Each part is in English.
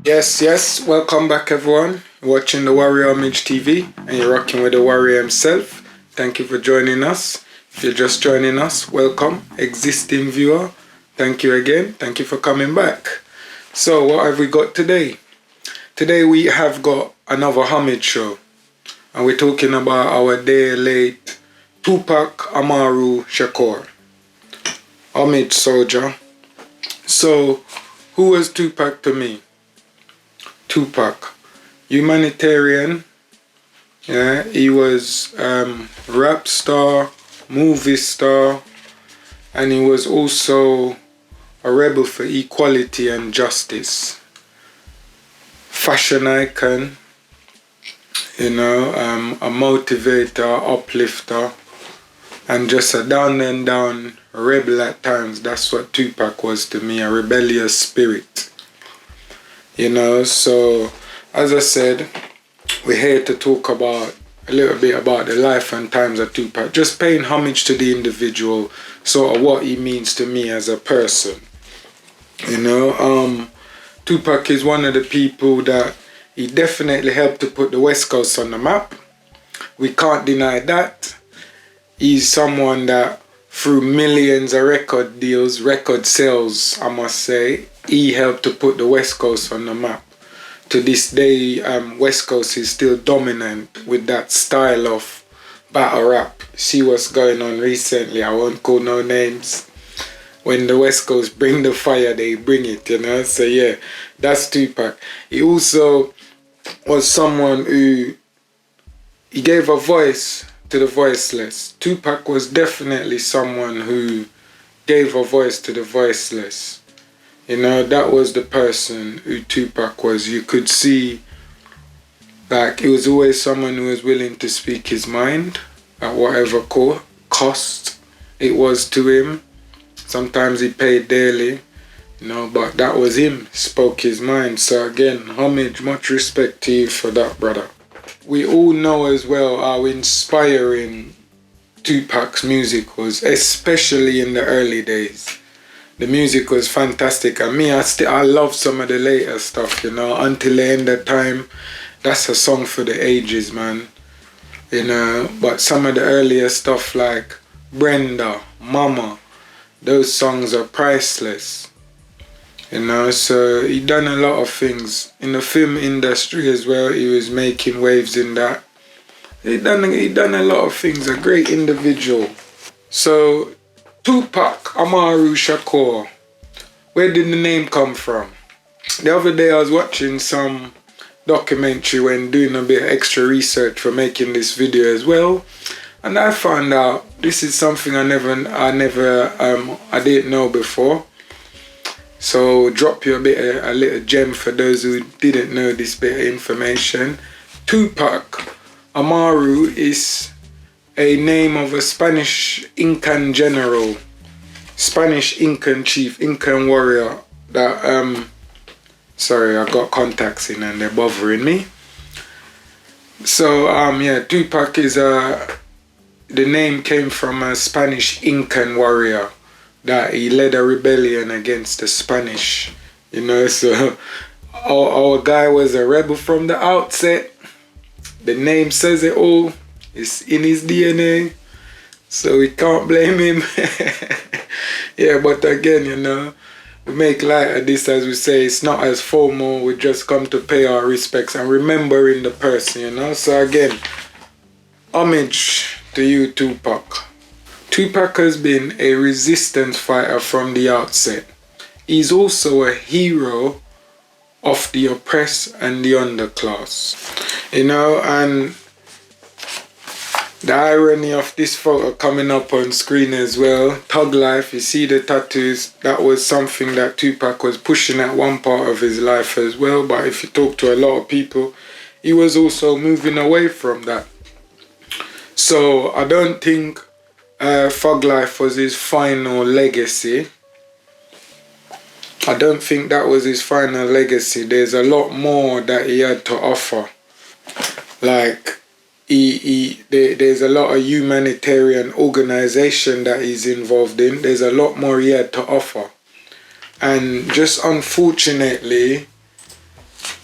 Yes, welcome back everyone. You're watching the Warrior Omage TV and you're rocking with the Warrior himself. Thank you for joining us. If you're just joining us, welcome. Existing viewer, thank you again. Thank you for coming back. So what have we got today? Today we have got another homage show. And we're talking about our day late Tupac Amaru Shakur. Homage soldier. So who was Tupac to me? Tupac, humanitarian, yeah, he was rap star, movie star, and he was also a rebel for equality and justice. Fashion icon, a motivator, uplifter, and just a down and down rebel at times. That's what Tupac was to me, a rebellious spirit. So as I said, we're here to talk about a little bit about the life and times of Tupac, just paying homage to the individual, sort of what he means to me as a person. Tupac is one of the people that he definitely helped to put the West Coast on the map. We can't deny that. He's someone that through millions of record deals, record sales, I must say, he helped to put the West Coast on the map. To this day, West Coast is still dominant with that style of battle rap. See what's going on recently, I won't call no names. When the West Coast bring the fire, they bring it, So yeah, that's Tupac. He also was someone who, he gave a voice to the voiceless. Tupac was definitely someone who gave a voice to the voiceless. That was the person who Tupac was. You could see, like, he was always someone who was willing to speak his mind at whatever cost it was to him. Sometimes he paid dearly, but that was him, spoke his mind. So again, homage, much respect to you for that, brother. We all know as well how inspiring Tupac's music was, especially in the early days. The music was fantastic, and me, I love some of the later stuff, Until the End of Time. That's a song for the ages, man. But some of the earlier stuff like Brenda, Mama, those songs are priceless. So he done a lot of things. In the film industry as well, he was making waves in that. He done a lot of things, a great individual. So Tupac Amaru Shakur, where did the name come from? The other day I was watching some documentary when doing a bit of extra research for making this video as well, and I found out this is something I didn't know before. So drop you a little gem for those who didn't know this bit of information. Tupac Amaru is a name of a Spanish Incan general, Spanish Incan chief, Incan warrior that, sorry, I got contacts in and they're bothering me. So, Tupac is the name came from a Spanish Incan warrior that he led a rebellion against the Spanish, so our guy was a rebel from the outset. The name says it all. It's in his DNA, so we can't blame him. Yeah, but again, we make light of this, as we say, it's not as formal. We just come to pay our respects and remembering the person, So again, homage to you, Tupac. Tupac has been a resistance fighter from the outset. He's also a hero of the oppressed and the underclass, and the irony of this photo coming up on screen as well, thug life, you see the tattoos, that was something that Tupac was pushing at one part of his life as well, but if you talk to a lot of people, he was also moving away from that. So I don't think thug life was his final legacy. I don't think that was his final legacy. There's a lot more that he had to offer. Like, there's a lot of humanitarian organization that he's involved in. There's a lot more he had to offer. And just unfortunately,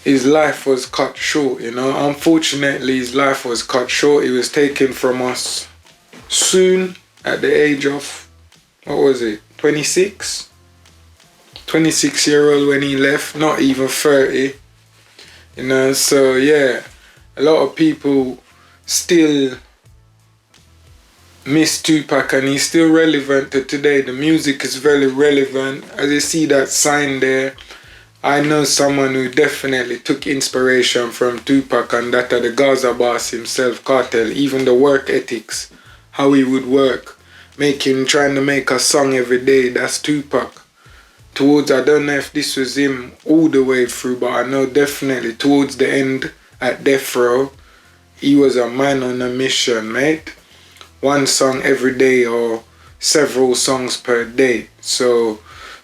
his life was cut short, you know. Unfortunately, his life was cut short. He was taken from us soon at the age of, what was it, 26? 26-year-old when he left, not even 30. You know, so yeah, a lot of people still miss Tupac, and he's still relevant to today. The music is very relevant. As you see that sign there, I know someone who definitely took inspiration from Tupac, and that are the Gaza boss himself, Cartel. Even the work ethics, how he would work, trying to make a song every day, that's Tupac. I don't know if this was him all the way through, but I know definitely towards the end at Ep4, he was a man on a mission, mate. One song every day or several songs per day. So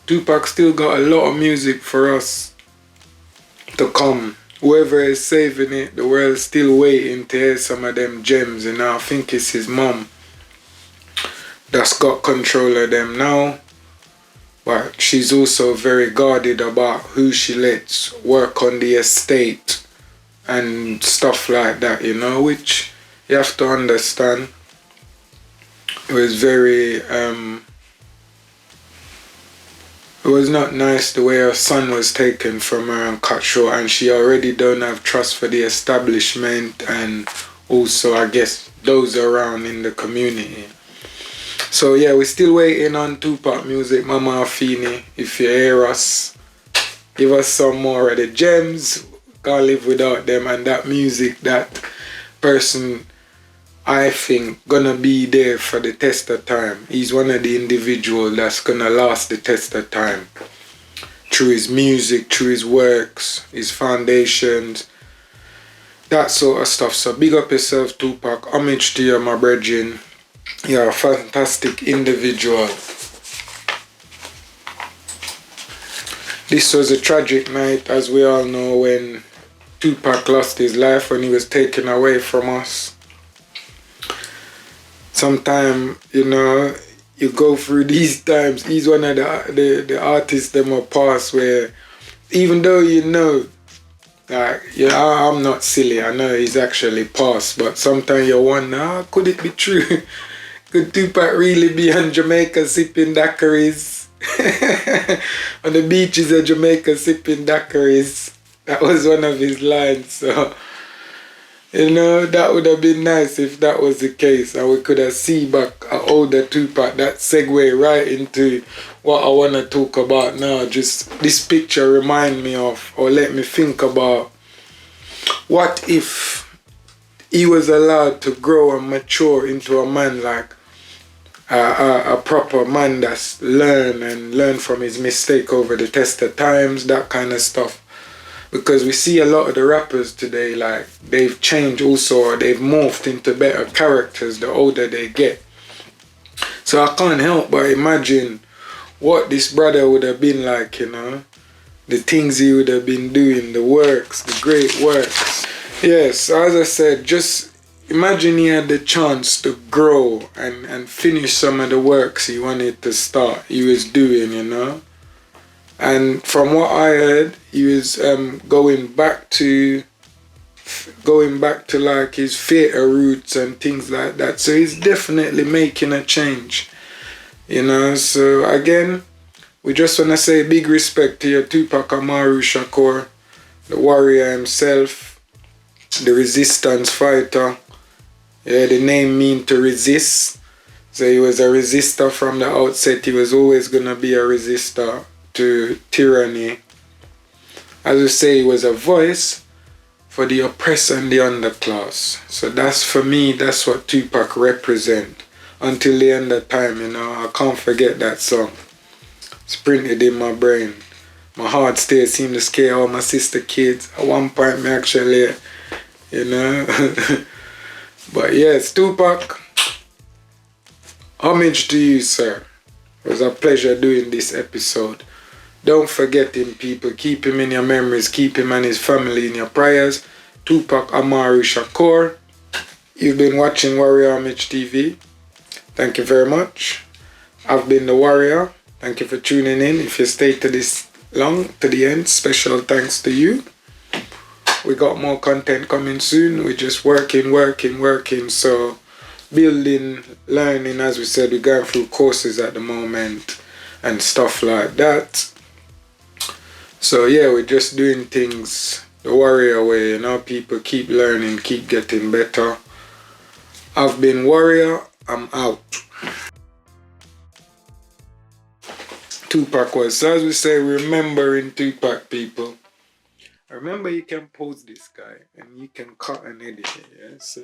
Tupac still got a lot of music for us to come. Whoever is saving it, the world's still waiting to hear some of them gems. And I think it's his mom that's got control of them now. But she's also very guarded about who she lets work on the estate and stuff like that, you know, which you have to understand. It was very, it was not nice the way her son was taken from her and cut short, and she already don't have trust for the establishment and also, I guess, those around in the community. So yeah, we're still waiting on Tupac music, Mama Afeni. If you hear us, give us some more of the gems. Can't live without them, and that music, that person, I think, gonna be there for the test of time. He's one of the individuals that's gonna last the test of time. Through his music, through his works, his foundations, that sort of stuff. So big up yourself, Tupac. Homage to you, my brethren. You're a fantastic individual. This was a tragic night, as we all know, when Tupac lost his life, when he was taken away from us. Sometimes, you know, you go through these times. He's one of the artists that will pass where, even though you know, like, yeah, I'm not silly, I know he's actually passed, but sometimes you wonder, could it be true? Could Tupac really be on Jamaica sipping daiquiris? On the beaches of Jamaica sipping daiquiris. That was one of his lines. So, you know, that would have been nice if that was the case. And we could have seen back an older Tupac. That segue right into what I want to talk about now. Just this picture remind me of, or let me think about, what if he was allowed to grow and mature into a man, like a proper man that's learn from his mistake over the test of times, that kind of stuff. Because we see a lot of the rappers today, like, they've changed also, or they've morphed into better characters the older they get. So I can't help but imagine what this brother would have been like, you know, the things he would have been doing, the works, the great works. Yes, as I said, just imagine he had the chance to grow and finish some of the works he wanted to start, he was doing, you know. And from what I heard, he was going back to like his theatre roots and things like that. So he's definitely making a change, you know. So again, we just want to say big respect to your Tupac Amaru Shakur, the warrior himself, the resistance fighter. Yeah, the name mean to resist. So he was a resistor from the outset. He was always going to be a resistor to tyranny. As we say, he was a voice for the oppressed and the underclass. So that's, for me, that's what Tupac represent. Until the end of time, you know, I can't forget that song. It's printed in my brain. My heart still seemed to scare all my sister kids. At one point, me actually, you know. But yes, Tupac, homage to you, sir. It was a pleasure doing this episode. Don't forget him, people. Keep him in your memories. Keep him and his family in your prayers. Tupac Amaru Shakur. You've been watching Warrior Homage TV. Thank you very much. I've been the Warrior. Thank you for tuning in. If you stayed to this long, to the end, special thanks to you. we got more content coming soon. We're just working. So building, learning, as we said, we're going through courses at the moment and stuff like that. So yeah, we're just doing things the warrior way, you know. People keep learning, keep getting better. I've been Warrior, I'm out. Tupac was, so as we say, remembering Tupac, people. Remember, you can post this guy and you can cut and edit it, yeah? So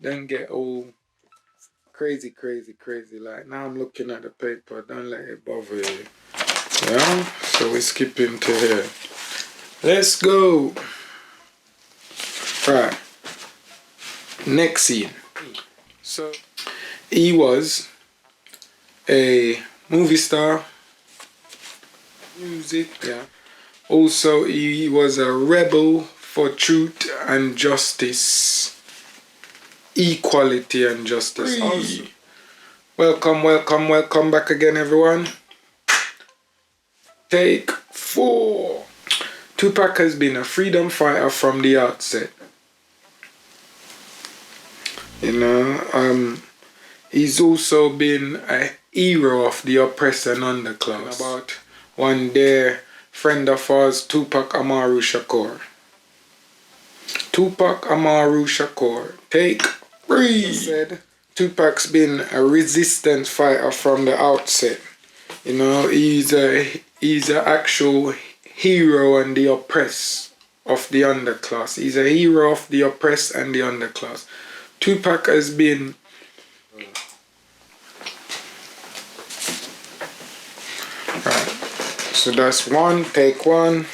don't get all crazy. Like now I'm looking at the paper, don't let it bother you. Yeah? So we're skipping to here. Let's go. Right. Next scene. So he was a movie star, music, yeah. Also, he was a rebel for truth and justice, equality and justice. Also, welcome back again, everyone. Take 4. Tupac has been a freedom fighter from the outset. You know, he's also been a hero of the oppressed and underclass. About one dear friend of ours, Tupac Amaru Shakur. Tupac Amaru Shakur. Take 3. Said Tupac's been a resistance fighter from the outset. You know, he's an actual hero and the oppressed of the underclass. He's a hero of the oppressed and the underclass. Tupac has been right. So that's 1, take 1.